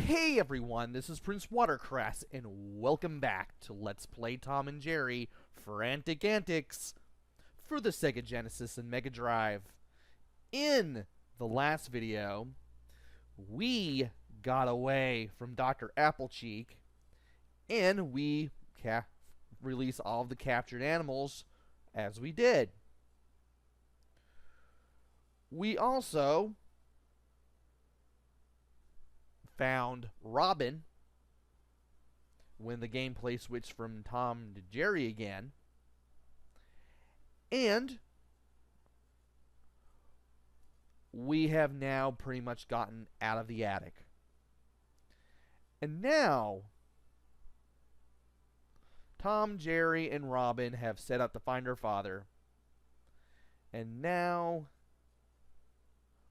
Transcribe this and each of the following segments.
Hey everyone, this is PrinceWatercress, and welcome back to Let's Play Tom and Jerry Frantic Antics for the Sega Genesis and Mega Drive. In the last video, we got away from Dr. Applecheek, and we released all of the captured animals as we did. We also found Robin when the gameplay switched from Tom to Jerry again. And we have now pretty much gotten out of the attic. And now Tom, Jerry, and Robin have set out to find her father. And now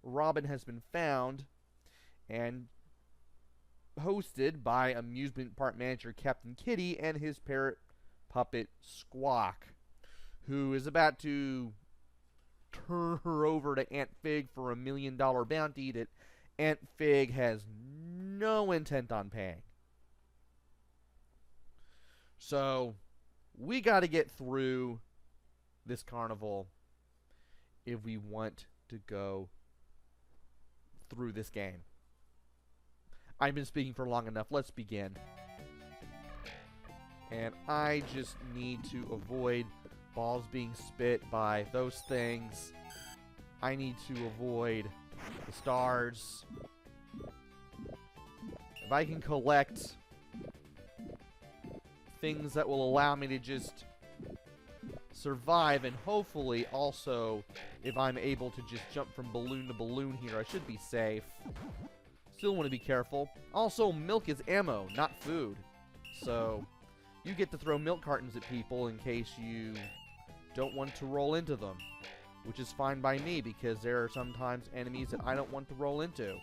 Robin has been found and hosted by amusement park manager Captain Kitty and his parrot puppet Squawk, who is about to turn her over to Aunt Fig for $1 million bounty that Aunt Fig has no intent on paying. So we got to get through this carnival if we want to go through this game. I've been speaking for long enough. Let's begin. And I just need to avoid balls being spit by those things. I need to avoid the stars. If I can collect things that will allow me to just survive, and hopefully also if I'm able to just jump from balloon to balloon here, I should be safe. Still want to be careful. Also, milk is ammo, not food. So, you get to throw milk cartons at people in case you don't want to roll into them. Which is fine by me, because there are sometimes enemies that I don't want to roll into.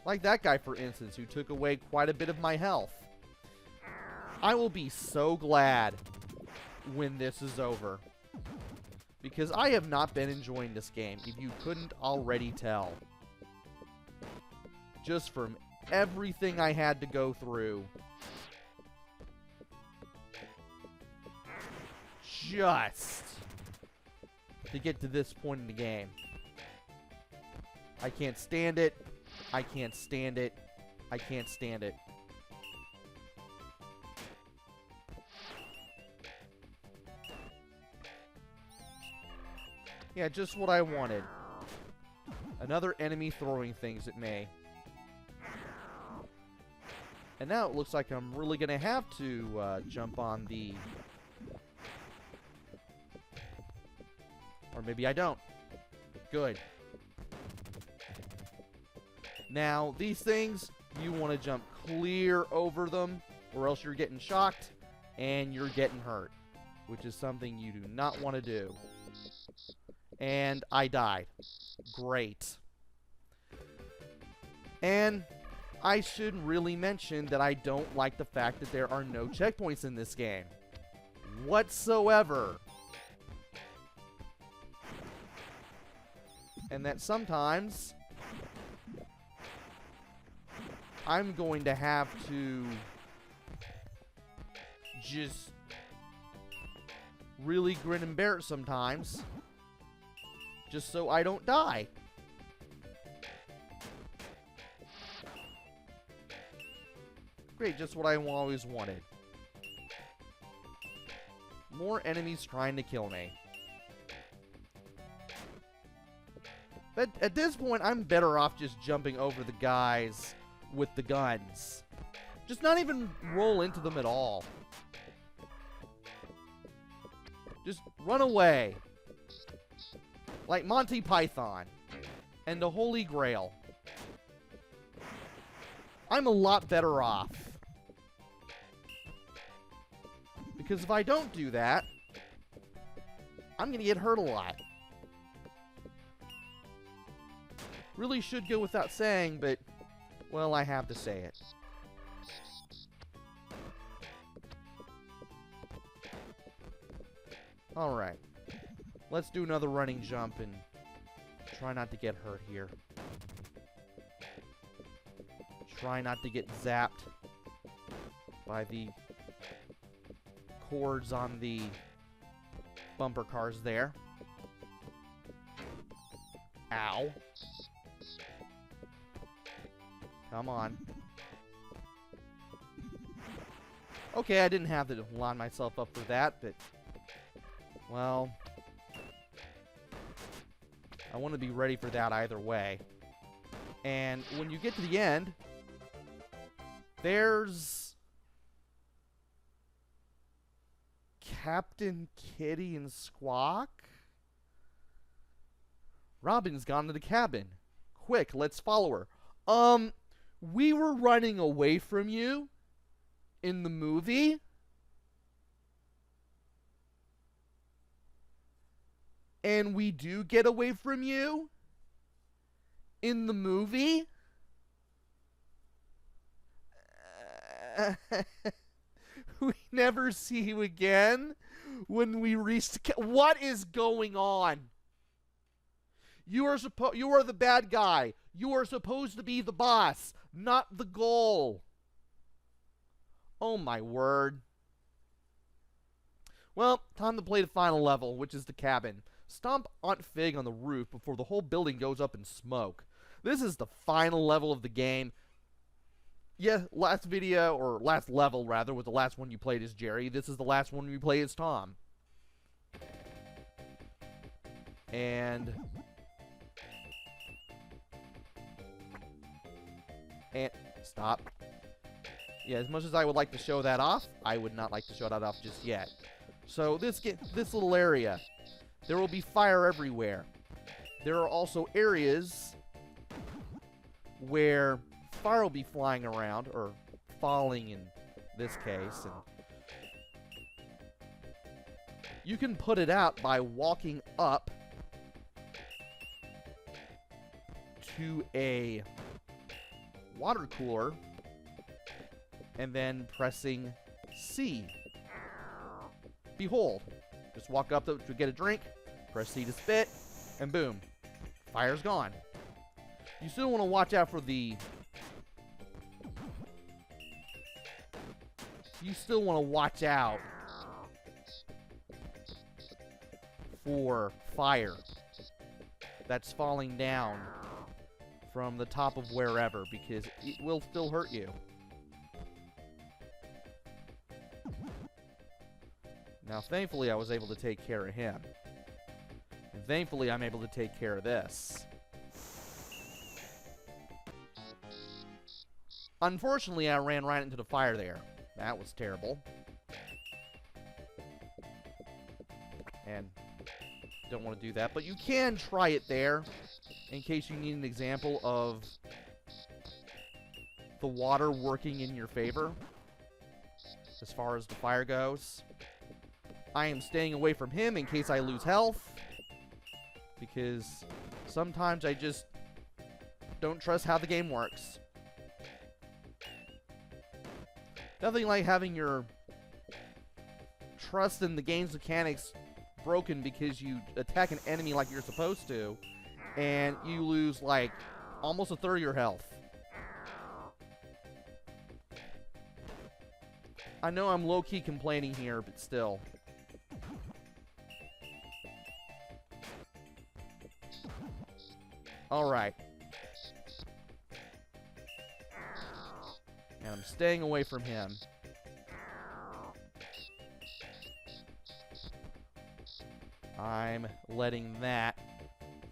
Like that guy, for instance, who took away quite a bit of my health. I will be so glad when this is over, because I have not been enjoying this game, if you couldn't already tell. Just from everything I had to go through. Just to get to this point in the game. I can't stand it. I can't stand it. I can't stand it. Yeah, just what I wanted. Another enemy throwing things at me. And now it looks like I'm really going to have to jump on the... Or maybe I don't. Good. Now, these things, you want to jump clear over them, or else you're getting shocked and you're getting hurt, which is something you do not want to do. And I died. Great. And I should really mention that I don't like the fact that there are no checkpoints in this game. Whatsoever. And that sometimes I'm going to have to just really grin and bear it sometimes, just so I don't die. Great, just what I always wanted. More enemies trying to kill me. But at this point, I'm better off just jumping over the guys with the guns. Just not even roll into them at all. Just run away. Like Monty Python and the Holy Grail. I'm a lot better off. Because if I don't do that, I'm gonna get hurt a lot. Really should go without saying, but, well, I have to say it. Alright. Let's do another running jump and Try not to get hurt here. Try not to get zapped by the cords on the bumper cars there. Ow. Come on. Okay, I didn't have to line myself up for that, but... well... I want to be ready for that either way. And when you get to the end... there's... Captain Kitty and Squawk? Robin's gone to the cabin. Quick, let's follow her. We were running away from you in the movie. And we do get away from you in the movie. We never see you again when we reach the what is going on? You are the bad guy. You are supposed to be the boss, not the goal. Oh my word. Well, time to play the final level, which is the cabin. Stomp Aunt Fig on the roof before the whole building goes up in smoke. This is the final level of the game. Yeah, last video, or last level rather, was the last one you played as Jerry. This is the last one you play as Tom. And stop. Yeah, as much as I would like to show that off, I would not like to show that off just yet. So this little area, there will be fire everywhere. There are also areas where fire will be flying around, or falling in this case, and you can put it out by walking up to a water cooler and then pressing C. Behold. Just walk up to get a drink, press C to spit, and boom. Fire's gone. You still want to watch out for the... you still want to watch out for fire that's falling down from the top of wherever, because it will still hurt you. Now, thankfully, I was able to take care of him. And thankfully, I'm able to take care of this. Unfortunately, I ran right into the fire there. That was terrible. And don't want to do that. But you can try it there, in case you need an example of the water working in your favor, as far as the fire goes. I am staying away from him in case I lose health, because sometimes I just don't trust how the game works. Nothing like having your trust in the game's mechanics broken because you attack an enemy like you're supposed to, and you lose like almost a third of your health. I know I'm low-key complaining here, but still. Alright. And I'm staying away from him. I'm letting that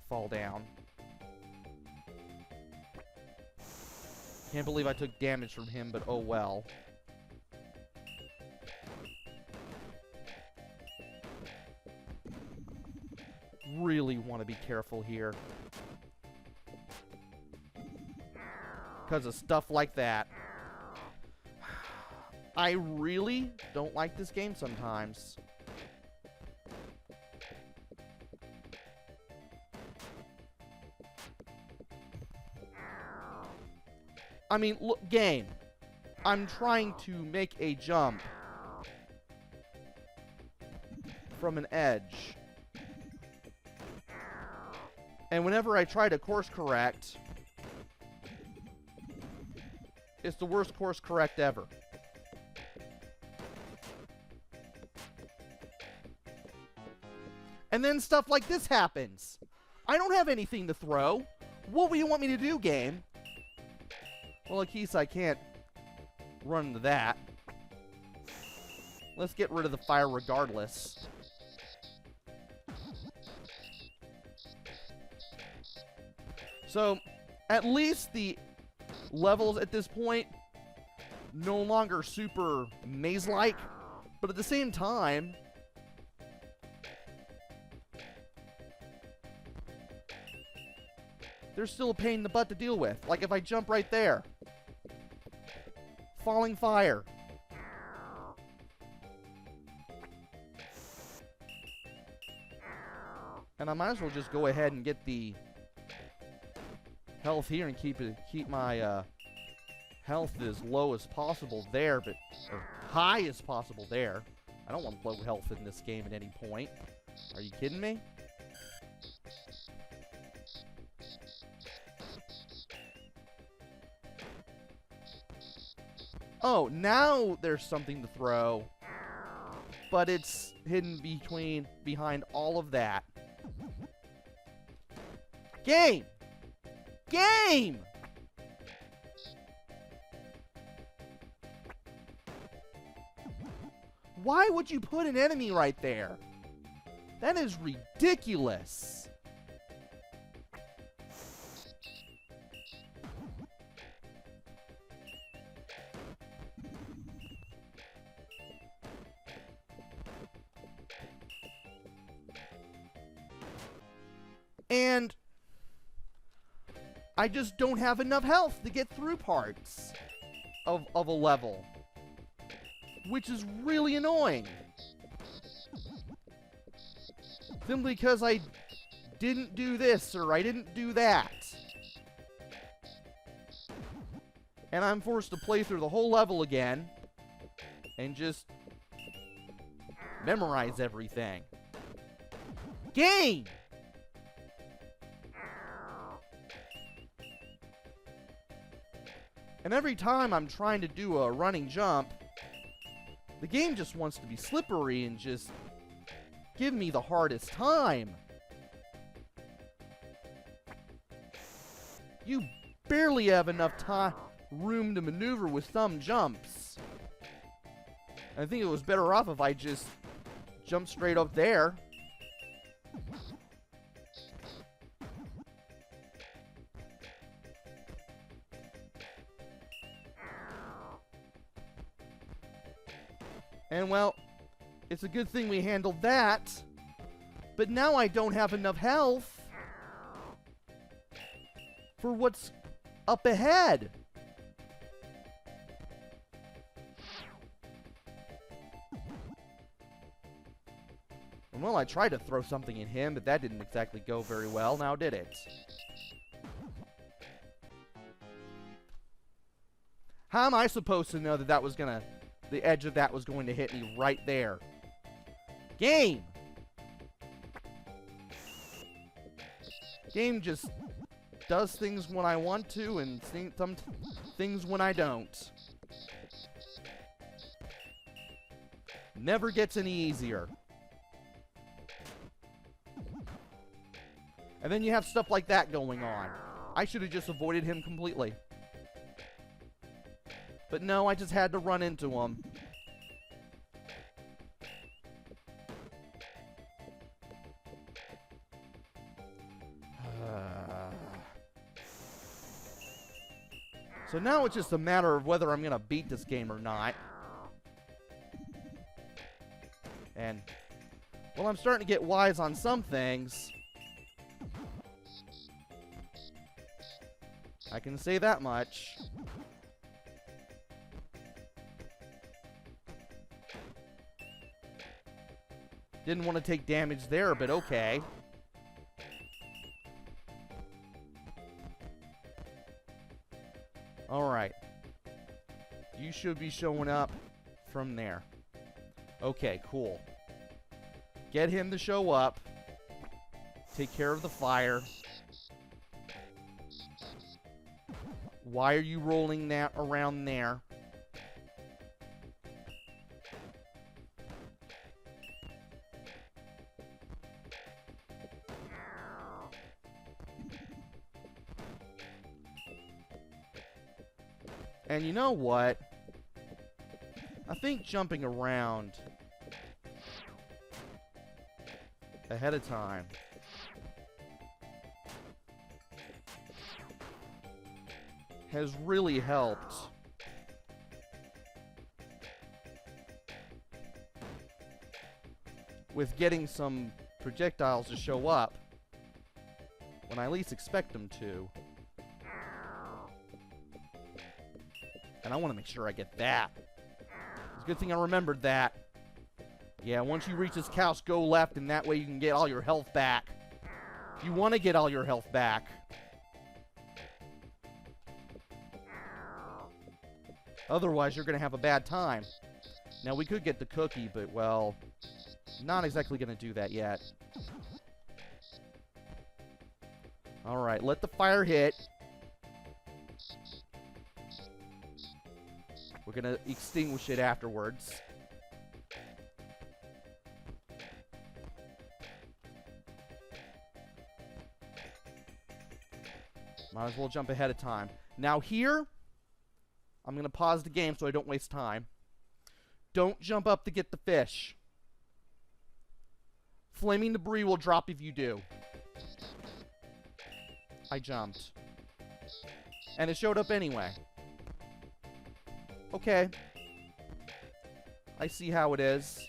fall down. Can't believe I took damage from him, but oh well. Really want to be careful here, because of stuff like that. I really don't like this game sometimes. I mean, look, game. I'm trying to make a jump from an edge. And whenever I try to course correct, it's the worst course correct ever. And then stuff like this happens. I don't have anything to throw. What do you want me to do, game? Well, at least I can't run into that. Let's get rid of the fire regardless. So, at least the levels at this point no longer super maze-like, but at the same time, they're still a pain in the butt to deal with. Like if I jump right there. Falling fire. And I might as well just go ahead and get the health here and keep my health as low as possible there, but or high as possible there. I don't want low health in this game at any point. Are you kidding me? Oh, now there's something to throw, but it's hidden behind all of that. Game! Game! Why would you put an enemy right there? That is ridiculous. And I just don't have enough health to get through parts of a level, which is really annoying. Simply because I didn't do this or I didn't do that. And I'm forced to play through the whole level again and just memorize everything. Game! And every time I'm trying to do a running jump, the game just wants to be slippery and just give me the hardest time. You barely have enough room to maneuver with some jumps. I think it was better off if I just jumped straight up there. And well, it's a good thing we handled that. But now I don't have enough health for what's up ahead. And well, I tried to throw something at him, but that didn't exactly go very well, now did it? How am I supposed to know that that was gonna... the edge of that was going to hit me right there? Game! Game just does things when I want to and some things when I don't. Never gets any easier. And then you have stuff like that going on. I should have just avoided him completely. But no, I just had to run into him. So now it's just a matter of whether I'm going to beat this game or not. And, well, I'm starting to get wise on some things. I can say that much. Didn't want to take damage there, but okay. Alright. You should be showing up from there. Okay, cool. Get him to show up. Take care of the fire. Why are you rolling that around there? And you know what? I think jumping around ahead of time has really helped with getting some projectiles to show up when I least expect them to. And I want to make sure I get that. It's a good thing I remembered that. Yeah, once you reach this couch, go left, and that way you can get all your health back. You want to get all your health back. Otherwise, you're going to have a bad time. Now, we could get the cookie, but, well, not exactly going to do that yet. Alright, let the fire hit. We're going to extinguish it afterwards. Might as well jump ahead of time. Now here, I'm going to pause the game so I don't waste time. Don't jump up to get the fish. Flaming debris will drop if you do. I jumped. And it showed up anyway. Okay. I see how it is.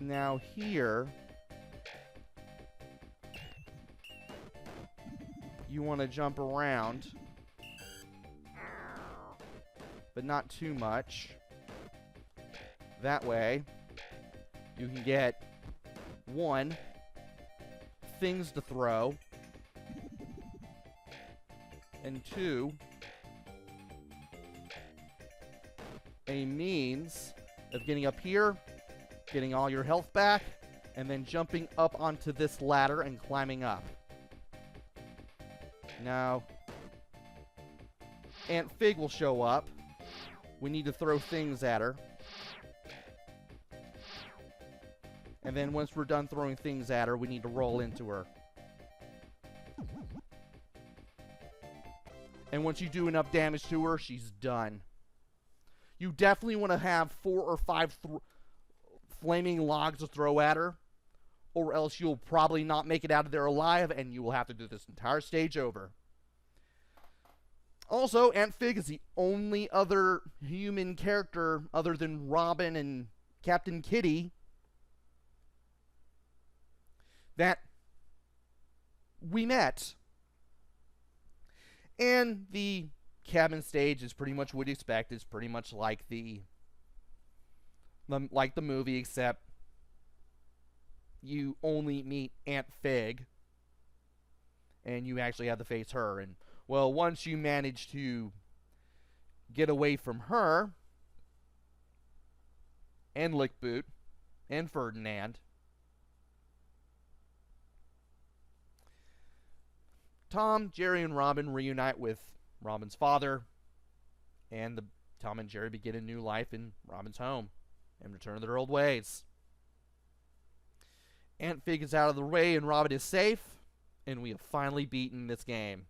Now here, you want to jump around, but not too much. That way, you can get, 1, things to throw, and 2, a means of getting up here, getting all your health back, and then jumping up onto this ladder and climbing up. Now, Aunt Fig will show up. We need to throw things at her. And then once we're done throwing things at her, we need to roll into her. And once you do enough damage to her, she's done. You definitely want to have 4 or 5 flaming logs to throw at her, or else you'll probably not make it out of there alive, and you will have to do this entire stage over. Also, Aunt Fig is the only other human character other than Robin and Captain Kitty that we met. And the cabin stage is pretty much what you expect. It's pretty much like the movie, except you only meet Aunt Fig, and you actually have to face her. And, well, once you manage to get away from her, and Lickboot, and Ferdinand, Tom, Jerry, and Robin reunite with Robin's father, and Tom and Jerry begin a new life in Robin's home and return to their old ways. Aunt Fig is out of the way and Robin is safe, and we have finally beaten this game.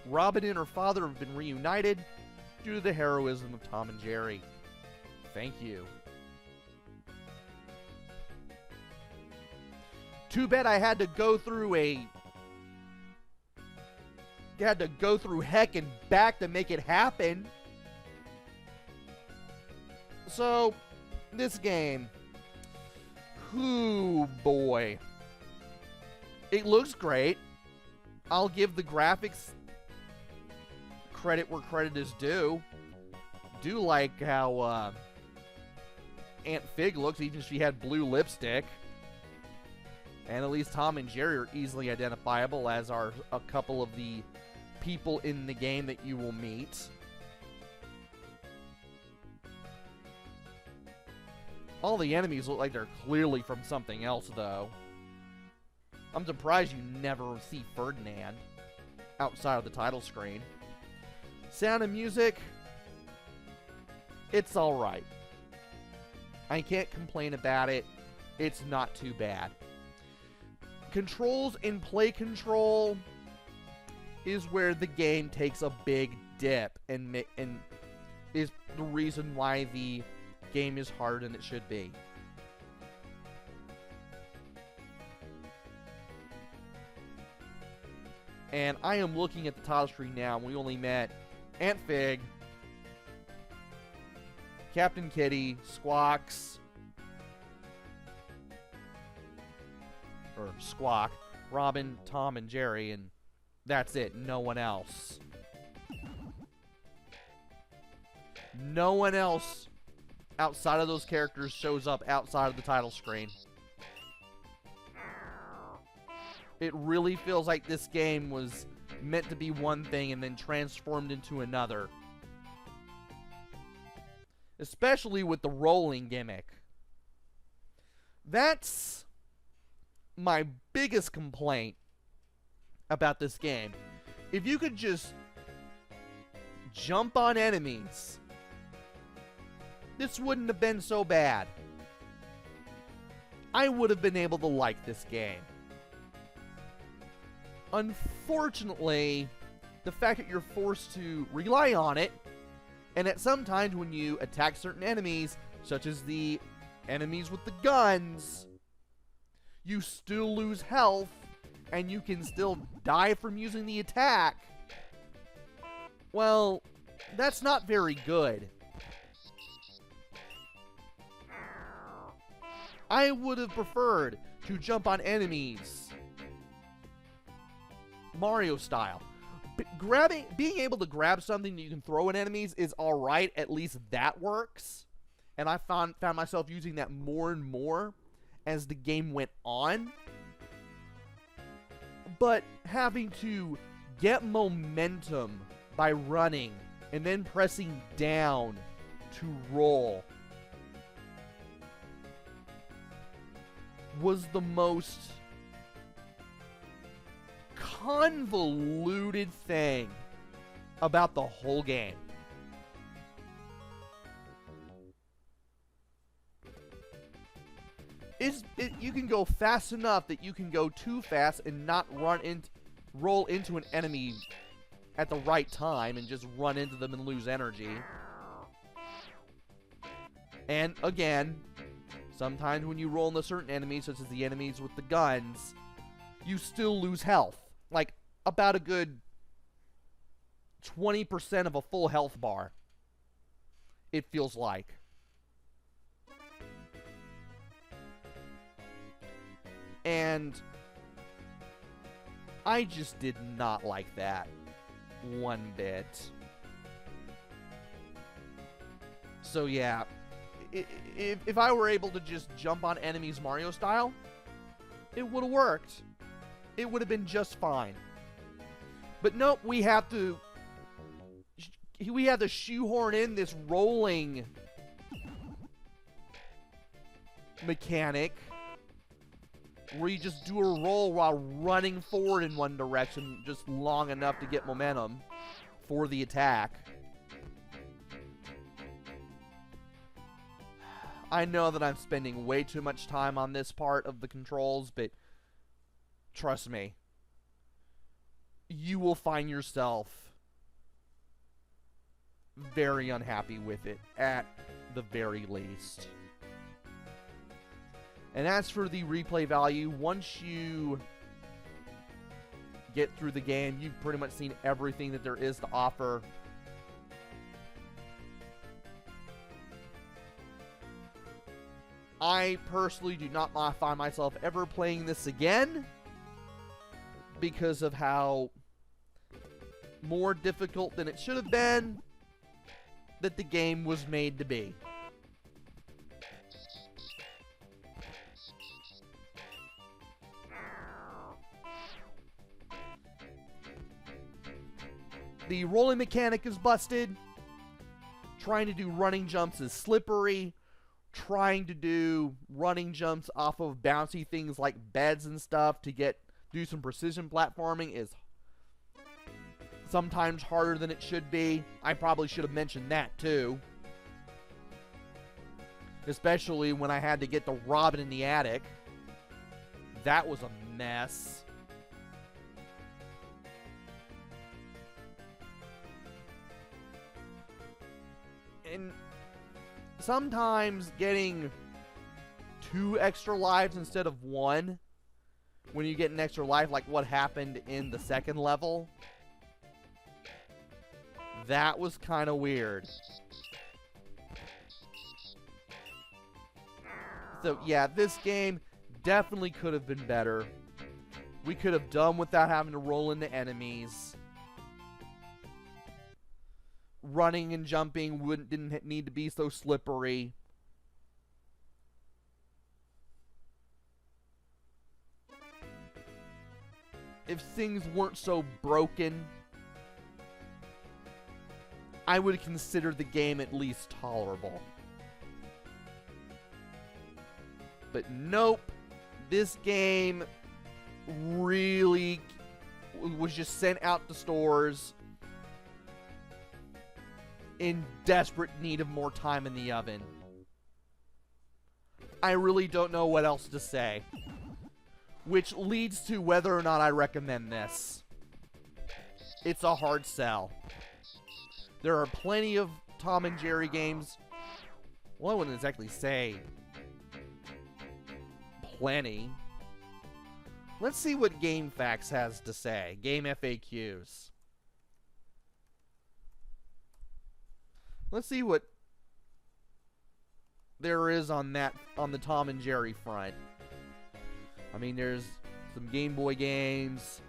Robin and her father have been reunited due to the heroism of Tom and Jerry. Thank you. Too bad I had to go through heck and back to make it happen. So, this game. Ooh, boy. It looks great. I'll give the graphics credit where credit is due. Do like how Aunt Fig looks, even if she had blue lipstick. And at least Tom and Jerry are easily identifiable, as are a couple of the people in the game that you will meet. All the enemies look like they're clearly from something else, though. I'm surprised you never see Ferdinand outside of the title screen. Sound and music, it's alright. I can't complain about it. It's not too bad. Controls and play control is where the game takes a big dip and is the reason why the game is harder than it should be. And I am looking at the title screen now, and we only met Aunt Fig, Captain Kitty, Squawks, or Squawk, Robin, Tom, and Jerry, and that's it. No one else. No one else outside of those characters shows up outside of the title screen. It really feels like this game was meant to be one thing and then transformed into another. Especially with the rolling gimmick. That's my biggest complaint about this game. If you could just jump on enemies, this wouldn't have been so bad. I would have been able to like this game. Unfortunately, the fact that you're forced to rely on it, and at some times when you attack certain enemies, such as the enemies with the guns, you still lose health, and you can still die from using the attack. Well, that's not very good. I would have preferred to jump on enemies Mario style. Being able to grab something that you can throw at enemies is alright. At least that works. And I found myself using that more and more as the game went on. But having to get momentum by running and then pressing down to roll was the most convoluted thing about the whole game. You can go fast enough that you can go too fast and not roll into an enemy at the right time and just run into them and lose energy. And again, sometimes when you roll into certain enemies, such as the enemies with the guns, you still lose health. Like, about a good 20% of a full health bar, it feels like. And I just did not like that one bit. So yeah, if I were able to just jump on enemies Mario style, it would have worked. It would have been just fine. But nope, we have to shoehorn in this rolling mechanic where you just do a roll while running forward in one direction just long enough to get momentum for the attack. I know that I'm spending way too much time on this part of the controls, but trust me, you will find yourself very unhappy with it, at the very least. And as for the replay value, once you get through the game, you've pretty much seen everything that there is to offer. I personally do not find myself ever playing this again because of how more difficult than it should have been, that the game was made to be. The rolling mechanic is busted. Trying to do running jumps is slippery. Trying to do running jumps off of bouncy things like beds and stuff to do some precision platforming is sometimes harder than it should be. I probably should have mentioned that too. Especially when I had to get the Robin in the attic. That was a mess. And sometimes getting 2 extra lives instead of 1 when you get an extra life, like what happened in the second level, that was kind of weird. So yeah, this game definitely could have been better. We could have done without having to roll into enemies. Running and jumping didn't need to be so slippery. If things weren't so broken, I would consider the game at least tolerable. But nope, this game really was just sent out to stores in desperate need of more time in the oven. I really don't know what else to say. Which leads to whether or not I recommend this. It's a hard sell. There are plenty of Tom and Jerry games. Well, I wouldn't exactly say plenty. Let's see what GameFAQs has to say. Game FAQs. Let's see what there is on the Tom and Jerry front. I mean, there's some Game Boy games.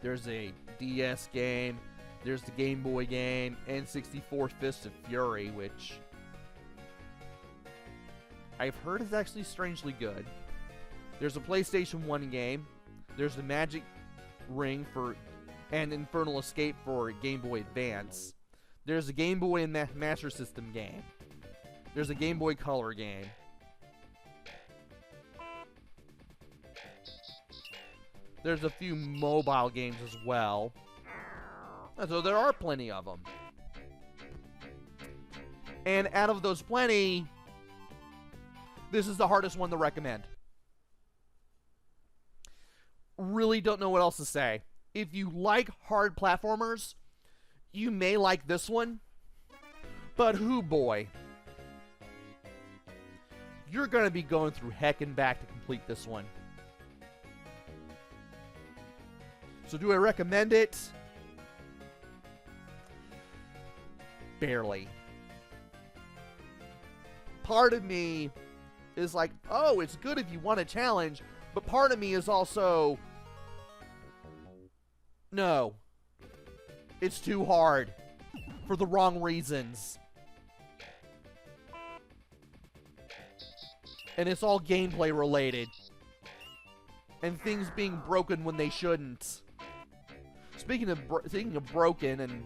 There's a DS game. There's the Game Boy game. N64 Fist of Fury, which I've heard is actually strangely good. There's a PlayStation 1 game. There's the Magic Ring and Infernal Escape for Game Boy Advance. There's a Game Boy and Master System game. There's a Game Boy Color game. There's a few mobile games as well. So there are plenty of them. And out of those plenty, this is the hardest one to recommend. Really don't know what else to say. If you like hard platformers, you may like this one, but hoo boy, you're going to be going through heck and back to complete this one. So do I recommend it? Barely. Part of me is like, oh, it's good if you want a challenge, but part of me is also, no. It's too hard. For the wrong reasons. And it's all gameplay related. And things being broken when they shouldn't. Speaking of broken and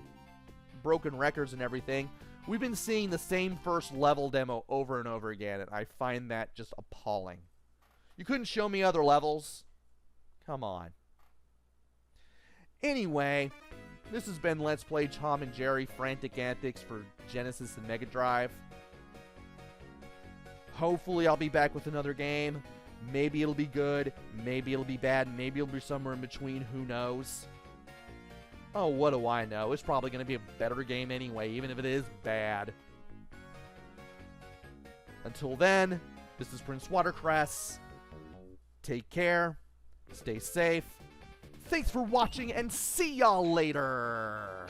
broken records and everything, we've been seeing the same first level demo over and over again, and I find that just appalling. You couldn't show me other levels? Come on. Anyway, this has been Let's Play Tom and Jerry Frantic Antics for Genesis and Mega Drive. Hopefully I'll be back with another game. Maybe it'll be good, maybe it'll be bad, maybe it'll be somewhere in between, who knows. Oh, what do I know? It's probably going to be a better game anyway, even if it is bad. Until then, this is PrinceWatercress. Take care, stay safe. Thanks for watching, and see y'all later!